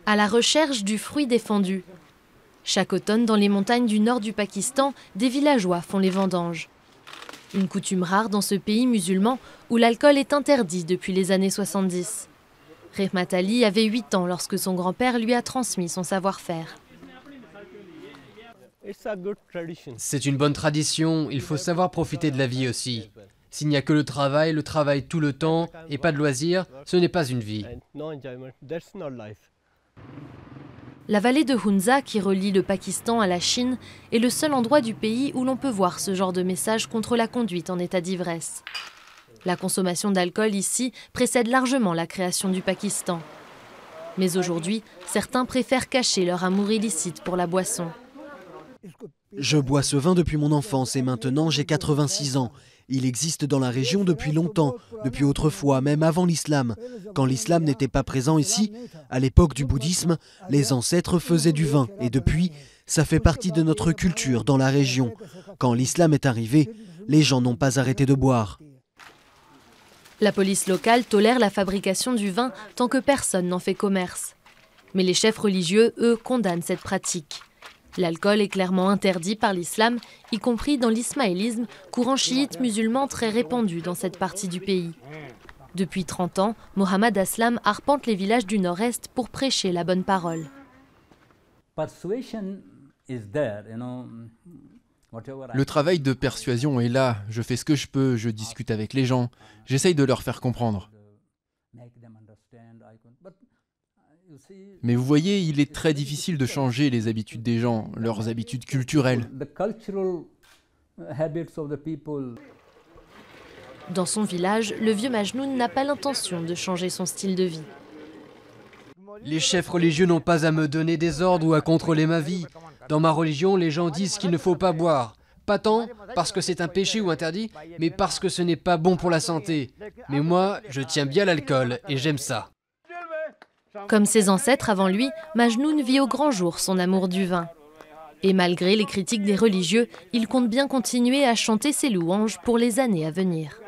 À la recherche du fruit défendu. Chaque automne, dans les montagnes du nord du Pakistan, des villageois font les vendanges. Une coutume rare dans ce pays musulman où l'alcool est interdit depuis les années 70. Rehmat Ali avait 8 ans lorsque son grand-père lui a transmis son savoir-faire. C'est une bonne tradition, il faut savoir profiter de la vie aussi. S'il n'y a que le travail tout le temps et pas de loisirs, ce n'est pas une vie. La vallée de Hunza, qui relie le Pakistan à la Chine, est le seul endroit du pays où l'on peut voir ce genre de message contre la conduite en état d'ivresse. La consommation d'alcool ici précède largement la création du Pakistan. Mais aujourd'hui, certains préfèrent cacher leur amour illicite pour la boisson. Je bois ce vin depuis mon enfance et maintenant j'ai 86 ans. Il existe dans la région depuis longtemps, depuis autrefois, même avant l'islam. Quand l'islam n'était pas présent ici, à l'époque du bouddhisme, les ancêtres faisaient du vin. Et depuis, ça fait partie de notre culture dans la région. Quand l'islam est arrivé, les gens n'ont pas arrêté de boire. La police locale tolère la fabrication du vin tant que personne n'en fait commerce. Mais les chefs religieux, eux, condamnent cette pratique. L'alcool est clairement interdit par l'islam, y compris dans l'ismaélisme, courant chiite musulman très répandu dans cette partie du pays. Depuis 30 ans, Mohammad Aslam arpente les villages du nord-est pour prêcher la bonne parole. Le travail de persuasion est là, je fais ce que je peux, je discute avec les gens, j'essaye de leur faire comprendre. Mais vous voyez, il est très difficile de changer les habitudes des gens, leurs habitudes culturelles. Dans son village, le vieux Majnoun n'a pas l'intention de changer son style de vie. Les chefs religieux n'ont pas à me donner des ordres ou à contrôler ma vie. Dans ma religion, les gens disent qu'il ne faut pas boire. Pas tant parce que c'est un péché ou interdit, mais parce que ce n'est pas bon pour la santé. Mais moi, je tiens bien l'alcool et j'aime ça. Comme ses ancêtres avant lui, Majnoun vit au grand jour son amour du vin. Et malgré les critiques des religieux, il compte bien continuer à chanter ses louanges pour les années à venir.